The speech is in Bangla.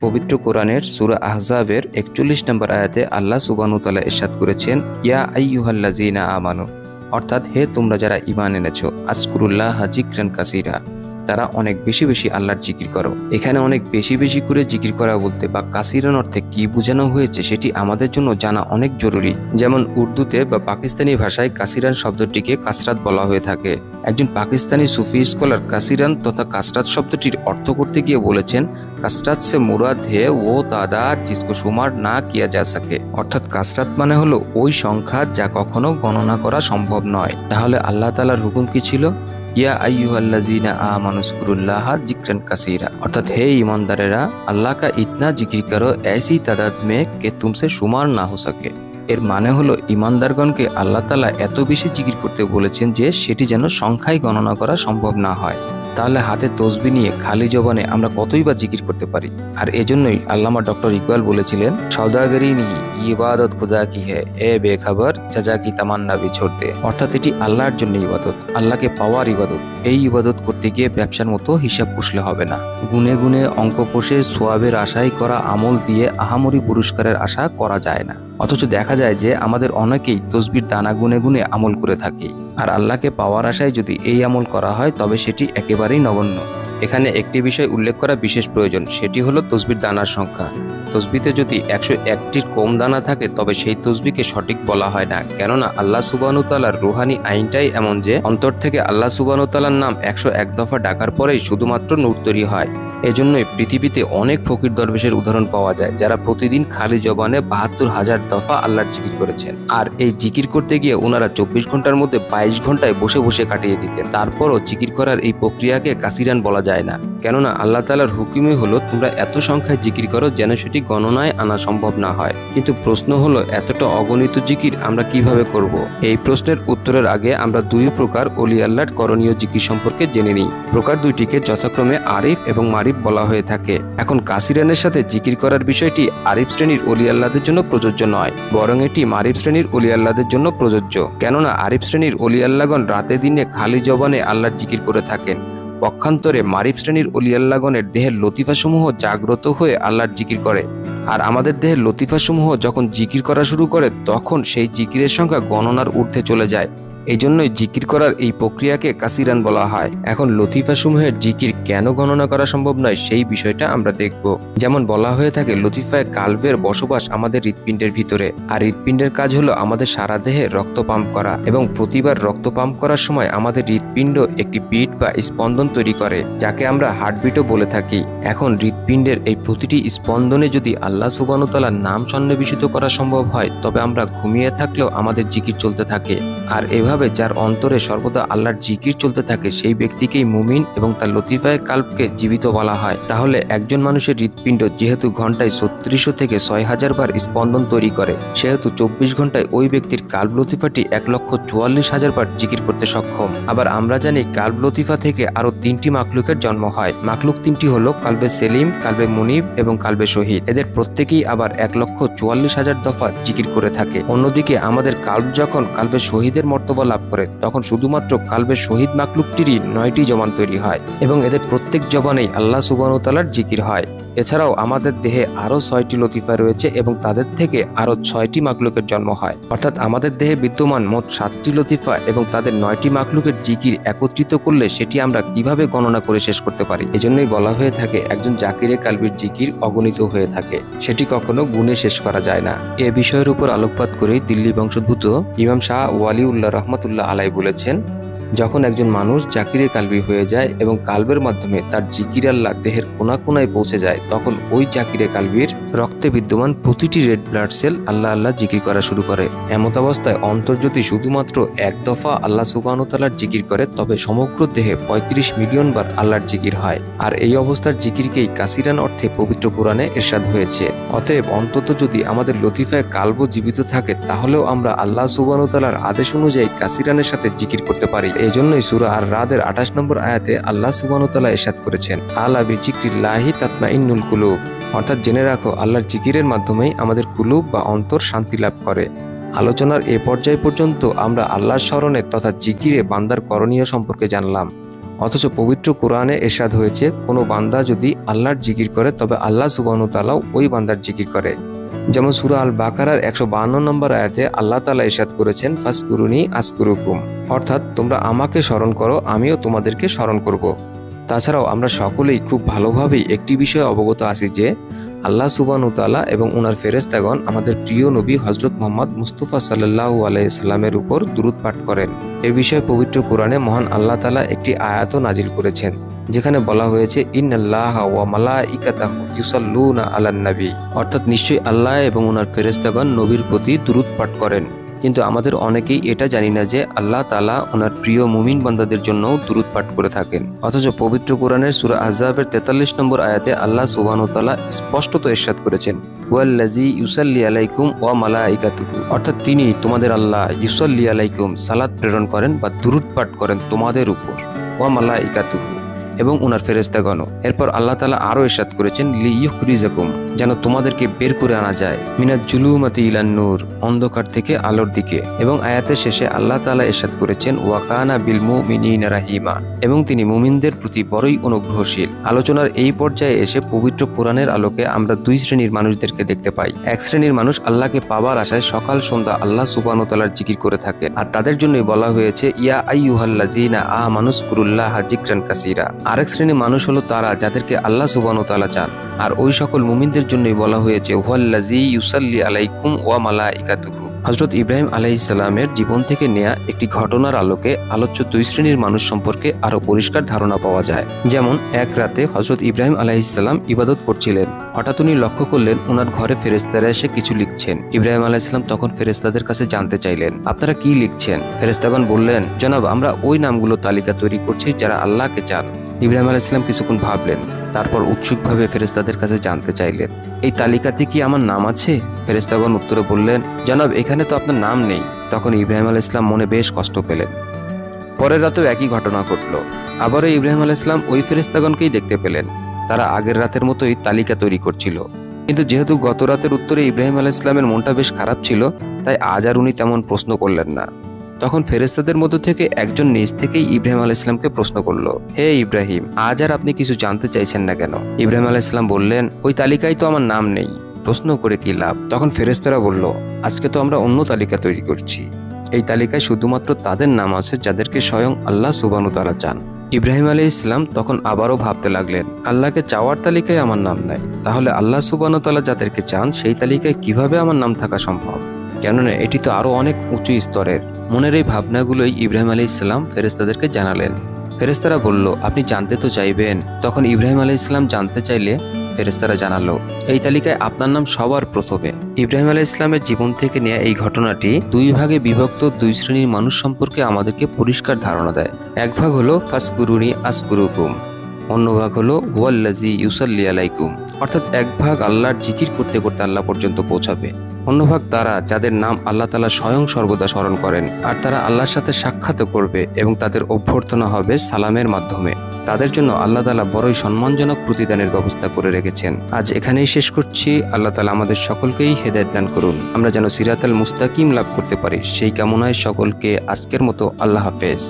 পবিত্র কোরআনের সূরা আহজাবের ৪১ নম্বর আয়াতে আল্লাহ সুবহানাহু ওয়া তাআলা ইরশাদ করেছেন, ইয়া আইয়ুহাল্লাযীনা আমানু, অর্থাৎ হে তোমরা যারা ঈমান এনেছো, আযকুরুল্লাহা যিকরান কাসীরা, তারা অনেক বেশি বেশি আল্লাহর জিকির করো। এখানে অনেক বেশি বেশি করে জিকির করা বলতে বা কাসিরান অর্থে কি বোঝানো হয়েছে সেটি আমাদের জন্য জানা অনেক জরুরি। যেমন উর্দুতে বা পাকিস্তানি ভাষায় কাসিরান শব্দটিকে কাসরাত বলা হয়ে থাকে। একজন পাকিস্তানি সুফি স্কলার কাসিরান তথা কাসরাত শব্দটির অর্থ করতে গিয়ে বলেছেন, কাসরাত সে মুরাদ হে ও তাদাদ জিসকো শুমার না কিয়া যা সকে, অর্থাৎ কাসরাত মানে হলো ওই সংখ্যা যা কখনো গণনা করা সম্ভব নয়। তাহলে আল্লাহ তাআলার হুকুম কি ছিল? ইয়া আইয়ুহাল্লাযীনা আমানু যকুরুল্লাহা যিকরান কাসীরা, অর্থাৎ হে ईमानदारेरा, अल्लाह का इतना जिक्र करो ऐसी तादाद में कि तुमसे शुमार ना हो सके। এর মানে হলো ঈমানদারগণকে আল্লাহ তাআলা এত বেশি জিকির করতে বলেছেন যে সেটি যেন সংখ্যায় গণনা করা সম্ভব না হয়। তাহলে হাতে তসবিহ নিয়ে খালি জবানে আমরা কতই বা জিকির করতে পারি। আর এজন্যই আল্লামা ডক্টর ইকবাল বলেছিলেন, সওদাগরি নি ইবাদত খুদা কি হে এ বেখবর চাচা কি তামান্না বিছোড় দে, অর্থাৎ এটি আল্লাহর জন্য ইবাদত, আল্লাহকে পাওয়ার ইবাদত। এই ইবাদত করতে গিয়ে ব্যবসার মতো হিসাব কষলে হবে না। গুনে গুনে অঙ্ক কষে সোয়াবের আশায় করা আমল দিয়ে আহামরি পুরস্কারের আশা করা যায় না। অথচ দেখা যায় যে আমাদের অনেকেই তসবির দানা গুনে গুনে আমল করে থাকি। আর আল্লাহকে পাওয়ার আশায় যদি এই আমল করা হয় তবে সেটি একেবারেই নগণ্য। এখানে একটি বিষয় উল্লেখ করা বিশেষ প্রয়োজন, সেটি হলো তসবির দানার সংখ্যা। তসবিতে যদি ১০১টির কম দানা থাকে তবে সেই তসবিকে সঠিক বলা হয় না, কেননা আল্লাহ সুবহানাহু ওয়া তাআলার রুহানি আইনটাই এমন যে অন্তর থেকে আল্লাহ সুবহানাহু ওয়া তাআলার নাম ১০১ দফা ডাকার পরেই শুধুমাত্র নূর তৈরি হয়। এজন্যই পৃথিবীতে অনেক ফকির দরবেশের উদাহরণ পাওয়া যায় যারা প্রতিদিন খালি জবানে ৭২,০০০ দফা আল্লাহর জিকির করেছেন। আর এই জিকির করতে গিয়ে ওনারা ২৪ ঘন্টার মধ্যে ২২ ঘন্টায় বসে বসে কাটিয়ে দিতেন। তারপরও জিকির করার এই প্রক্রিয়াকে কাসিরান বলা যায় না, কেননা আল্লাহ তাআলার হুকুমই হলো তোমরা এত সংখ্যায় জিকির করো যেন সেটি গণনায় আনা সম্ভব না হয়। কিন্তু প্রশ্ন হলো, এতটা অগণিত জিকির আমরা কিভাবে করব? এই প্রশ্নের উত্তরের আগে আমরা দুই প্রকার ওলি আল্লাহর করণীয় জিকির সম্পর্কে জেনে নিই। প্রকার দুইটিকে যথাক্রমে আরিফ এবং মারিফ বলা হয়ে থাকে। এখন কাসিরানের সাথে জিকির করার বিষয়টি আরিফ শ্রেণীর ওলি আল্লাহদের জন্য প্রযোজ্য নয়, বরং এটি মারিফ শ্রেণীর ওলি আল্লাহদের জন্য প্রযোজ্য। কেননা আরিফ শ্রেণীর ওলি আল্লাহগণ রাতে দিনে খালি জবানে আল্লাহর জিকির করে থাকেন। পক্ষান্তরে মারিফ শ্রেণীর ওলি আল্লাহগণের দেহের লতিফাসমূহ জাগ্রত হয়ে আল্লাহর জিকির করে। আর আমাদের দেহের লতিফাসমূহ যখন জিকির করা শুরু করে তখন সেই জিকিরের সংখ্যা গণনার ঊর্ধ্বে চলে যায়। এই জন্যই জিকির করার এই প্রক্রিয়াকে কাসিরান বলা হয়। এখন লতিফাসমূহের জিকির কেন গণনা করা সম্ভব নয় সেই বিষয়টা আমরা দেখব। যেমন বলা হয়ে থাকে, লতিফায় কালবের বসবাস আমাদের হৃৎপিণ্ডের ভিতরে, আর হৃৎপিণ্ডের কাজ হলো আমাদের সারা দেহে রক্ত পাম্প করা, এবং প্রতিবার রক্ত পাম্প করার সময় আমাদের হৃৎপিণ্ড একটি বিট বা স্পন্দন তৈরি করে, যাকে আমরা হার্টবিটও বলে থাকি। এখন হৃৎপিণ্ডের এই প্রতিটি স্পন্দনে যদি আল্লাহ সুবহানাহু ওয়া তাআলার নাম সন্নিবেশিত করা সম্ভব হয় তবে আমরা ঘুমিয়ে থাকলেও আমাদের জিকির চলতে থাকে। আর এভাবে যার অন্তরে সর্বদা আল্লাহর জিকির চলতে থাকে সেই ব্যক্তিকেই মুমিন এবং তার লতিফায়ে কালবকে জীবিত বলা হয়। তাহলে একজন মানুষের হৃৎপিণ্ড যেহেতু ঘন্টায় ৩৬০০ থেকে ৬০০০ বার স্পন্দন তৈরি করে, সেহেতু ২৪ ঘন্টায় ওই ব্যক্তির কালব লতিফাটি ১,৪৪,০০০ বার জিকির করতে সক্ষম। আবার আমরা জানি কালব লতিফা থেকে আরো ৩টি মাখলুকের জন্ম হয়। মাখলুক ৩টি হলো কালবে সেলিম, কালবে মুনিব এবং কালবে শহীদ। এদের প্রত্যেকেই আবার ১,৪৪,০০০ দফা জিকির করে থাকে। অন্যদিকে আমাদের কালব যখন কালবে শহীদের মর্তবা লাভ করে তখন শুধুমাত্র কালবে শহীদ মাখলুকটিরই ৯টি জবান তৈরি হয় এবং এদের প্রত্যেক জবানেই আল্লাহ সুবহানাহু ওয়া তাআলার জিকির হয়। এছাড়াও আমাদের দেহে আরো ৬টি লতিফা রয়েছে এবং তাদের থেকে আরো ৬টি মাখলুকের জন্ম হয়। অর্থাৎ আমাদের দেহে বিদ্যমান মোট ৭টি লতিফা এবং তাদের ৯টি মাখলুকের জিকির একত্রিত করলে সেটি আমরা কিভাবে গণনা করে শেষ করতে পারি। এজন্যই বলা হয়ে থাকে একজন জাকিরে কালবির জিকির অগণিত হয়ে থাকে, সেটি কখনো গুণে শেষ করা যায় না। এ বিষয়ের উপর আলোকপাত করে দিল্লি বংশোদ্ভূত ইমাম শাহ ওয়ালিউল্লাহ রহমাতুল্লাহ আলাইহি বলেছেন, যখন একজন মানুষ জাকিরে কালবি হয়ে যায় এবং কালবের মাধ্যমে তার জিকির আল্লাহ দেহের কোনা কোনায় পৌঁছে যায় তখন ওই জাকিরে কালবির রক্তে বিদ্যমান প্রতিটি রেড ব্লাড সেল আল্লাহ আল্লাহ জিকির করা শুরু করে। এমত অবস্থায় অন্তর যদি শুধুমাত্র এক দফা আল্লাহ সুবহানাহু ওয়া তাআলার জিকির করে তবে সমগ্র দেহে ৩৫ মিলিয়ন বার আল্লাহর জিকির হয়। আর এই অবস্থার জিকিরকেই কাসিরান অর্থে পবিত্র কোরআনে ইরশাদ হয়েছে। অতএব অন্তত যদি আমাদের লতিফায় কালব জীবিত থাকে তাহলেও আমরা আল্লাহ সুবহানাহু ওয়া তাআলার আদেশ অনুযায়ী কাসিরানের সাথে জিকির করতে পারি। এজন্যই সূরা আর রাদের ২৮ নম্বর আয়াতে আল্লাহ সুবহানাহু ওয়া তাআলা ইরশাদ করেছেন, আলা বিযিকরিল্লাহি তাতমাইন্নুল কুলুব, অর্থাৎ জেনে রাখো আল্লাহর জিকিরের মাধ্যমেই আমাদের কুলুব বা অন্তর শান্তি লাভ করে। আলোচনার এ পর্যায় পর্যন্ত আমরা আল্লাহর স্মরণে তথা জিকিরে বান্দার করণীয় সম্পর্কে জানলাম। অথচ পবিত্র কোরআনে ইরশাদ হয়েছে কোনো বান্দা যদি আল্লাহর জিকির করে তবে আল্লাহ সুবহানাহু ওয়া তাআলা ওই বান্দার জিকির করে। যেমন সূরা আল বাকারার 152 নম্বর আয়াতে আল্লাহ তাআলা ইরশাদ করেছেন ফাসকুরুনি আসকুরুকুম, অর্থাৎ তোমরা আমাকে স্মরণ করো আমিও তোমাদেরকে স্মরণ করব। তাছাড়াও আমরা সকলেই খুব ভালোভাবেই একটি বিষয়ে অবগত আছি যে আল্লাহ সুবহানাহু ওয়া তাআলা এবং ওনার ফেরেশতাগণ আমাদের প্রিয় নবী হযরত মুহাম্মদ মুস্তাফা সাল্লাল্লাহু আলাইহি সাল্লামের উপর দুরূদ পাঠ করেন। এই বিষয়ে পবিত্র কোরআনে মহান আল্লাহ তাআলা একটি আয়াতও নাজিল করেছেন, যেখানে বলা হয়েছে ইন্নাল্লাহা ওয়া মালাইকাতাহু ইউসাল্লুনা আলান নবী, অর্থাৎ নিশ্চয়ই আল্লাহ এবং ওনার ফেরেশতাগণ নবীর প্রতি দুরূদ পাঠ করেন। কিন্তু আমাদের অনেকেই এটা জানি না যে আল্লাহ তাআলা ওনার প্রিয় মুমিন বান্দাদের জন্যও দুরূদ পাঠ করে থাকেন। অথচ পবিত্র কোরআনের সূরা আহজাবের 43 নম্বর আয়াতে আল্লাহ সুবহানাহু ওয়া তাআলা স্পষ্টত ইরশাদ করেছেন ওয়াল্লাযী ইউসাল্লি আলাইকুম ওয়া মালাইকাতুহু, অর্থাৎ তিনি তোমাদের আল্লাহ ইউসাল্লি আলাইকুম সালাত প্রেরণ করেন বা দুরূদ পাঠ করেন তোমাদের উপর, ওয়া মালাইকাতুহু এবং ওনার ফেরেশতাগণও। এরপর আল্লাহ তাআলা আরো ইরশাদ করেছেন লিইউখরিজাকুম, যেন তোমাদেরকে বের করে আনা যায় মিনাজ জুলুমাতি ইলান নূর, অন্ধকার থেকে আলোর দিকে। এবং আয়াতের শেষে আল্লাহ তাআলা ইরশাদ করেছেন ওয়া কানা বিল মুমিনিনা রাহিমা, এবং তিনি মুমিনদের প্রতি বড়ই অনুগ্রহশীল। আলোচনার এই পর্যায়ে এসে পবিত্র কোরআনের আলোকে আমরা দুই শ্রেণীর মানুষদেরকে দেখতে পাই। এক শ্রেণীর মানুষ আল্লাহকে পাবার আশায় সকাল সন্ধ্যা আল্লাহ সুবহানাহু ওয়া তাআলার জিকির করে থাকেন, আর তাদের জন্যই বলা হয়েছে ইয়া আইয়ুহাল্লাযীনা আমানুযকুরুল্লাহা যিকরান কাসীরা। আরেক শ্রেণীর মানুষ হলো তারা যাদেরকে আল্লাহ সুবহানাহু ওয়া তাআলা চান, আর ওই সকল মুমিনদের জন্যই বলা হয়েছে হুয়াল্লাযী ইউসাল্লি আলাইকুম ওয়া মালাইকাতুহু। হযরত ইব্রাহিম আলাইহিস সালামের জীবন থেকে নেয়া একটি ঘটনার আলোকে আলোচ্য দুই শ্রেণীর মানুষ সম্পর্কে আরো পরিষ্কার ধারণা পাওয়া যায়। যেমন এক রাতে হযরত ইব্রাহিম আলাইহিস সালাম ইবাদত করছিলেন। হঠাৎ উনি লক্ষ্য করলেন ওনার ঘরে ফেরেশতারা এসে কিছু লিখছেন। ইব্রাহিম আলাইহিস সালাম তখন ফেরেশতাদের কাছে জানতে চাইলেন আপনারা কি লিখছেন? ফেরেশতাগণ বললেন জনাব আমরা ওই নামগুলো তালিকা তৈরি করছি যারা আল্লাহকে চান। ইব্রাহিম আলাইহিস সালাম কিছুক্ষণ ভাবলেন, তারপর উৎসুকভাবে ফেরেশতাদের কাছে জানতে চাইলেন এই তালিকাতে কি আমার নাম আছে? ফেরেশতাগণ উত্তরে বললেন জনাব এখানে তো আপনার নাম নেই। তখন ইব্রাহিম আলাইহিস সালাম মনে বেশ কষ্ট পেলেন। পরের রাতেও একই ঘটনা ঘটল। আবারও ইব্রাহিম আলাইহিস সালাম ওই ফেরেশতাগণকেই দেখতে পেলেন। তারা আগের রাতের মতোই তালিকা তৈরি করছিল। কিন্তু যেহেতু গত রাতের উত্তরে ইব্রাহিম আলাইহিস সালামের মনটা বেশ খারাপ ছিল, তাই আজ আর উনি তেমন প্রশ্ন করলেন না। তখন ফেরেশতাদের মধ্য থেকে একজন নিজ থেকেই ইব্রাহিম আলাইহিস সালামকে প্রশ্ন করলো, হে ইব্রাহিম, আজ আর আপনি কিছু জানতে চাইছেন না কেন? ইব্রাহিম আলাইহিস সালাম বললেন ওই তালিকায় তো আমার নাম নেই, প্রশ্ন করে কি লাভ? তখন ফেরেশতারা বলল আজকে তো আমরা অন্য তালিকা তৈরি করছি। এই তালিকায় শুধুমাত্র তাদের নাম আছে যাদেরকে স্বয়ং আল্লাহ সুবহানাহু ওয়া তাআলা চান। ইব্রাহিম আলাইহিস সালাম তখন আবারও ভাবতে লাগলেন আল্লাহকে চাওয়ার তালিকায় আমার নাম নাই, তাহলে আল্লাহ সুবহানাহু ওয়া তাআলা যাদেরকে চান সেই তালিকায় কিভাবে আমার নাম থাকা সম্ভব? কেননা এটি তো আরো অনেক উঁচু স্তরের। মনের এই ভাবনাগুলোই ইব্রাহিম আলাইহিস সালাম ফেরেশতাদেরকে জানালেন। ফেরেশতারা বলল আপনি জানতে তো চাইবেন। তখন ইব্রাহিম আলাইহিস সালাম জানতে চাইলে ফেরেশতারা জানালো এই তালিকায় আপনার নাম সবার প্রথমে। ইব্রাহিম আলাইহিস সালামের জীবন থেকে নেয়া এই ঘটনাটি দুই ভাগে বিভক্ত দুই শ্রেণীর মানুষ সম্পর্কে আমাদেরকে পরিষ্কার ধারণা দেয়। এক ভাগ হলো ফাসকুরুনি আসকুরুকুম, অন্য ভাগ হলো ওয়াল্লাযী ইউসাল্লি আলাইকুম, অর্থাৎ এক ভাগ আল্লাহর জিকির করতে করতে আল্লাহ পর্যন্ত পৌঁছাবে, অন্য ভাগ তারা যাদের নাম আল্লাহ তাআলা স্বয়ং সর্বদা স্মরণ করেন, আর তারা আল্লাহর সাথে সাক্ষাৎ করবে এবং তাদের অভ্যর্থনা হবে সালামের মাধ্যমে। তাদের জন্য আল্লাহ তাআলা বড়ই সম্মানজনক প্রতিদানের ব্যবস্থা করে রেখেছেন। আজ এখানেই শেষ করছি। আল্লাহ তাআলা আমাদের সকলকেই হেদায়েত দান করুন, আমরা যেন সিরাতাল মুস্তাকিম লাভ করতে পারি সেই কামনায় সকলকে আজকের মতো আল্লাহ হাফেজ।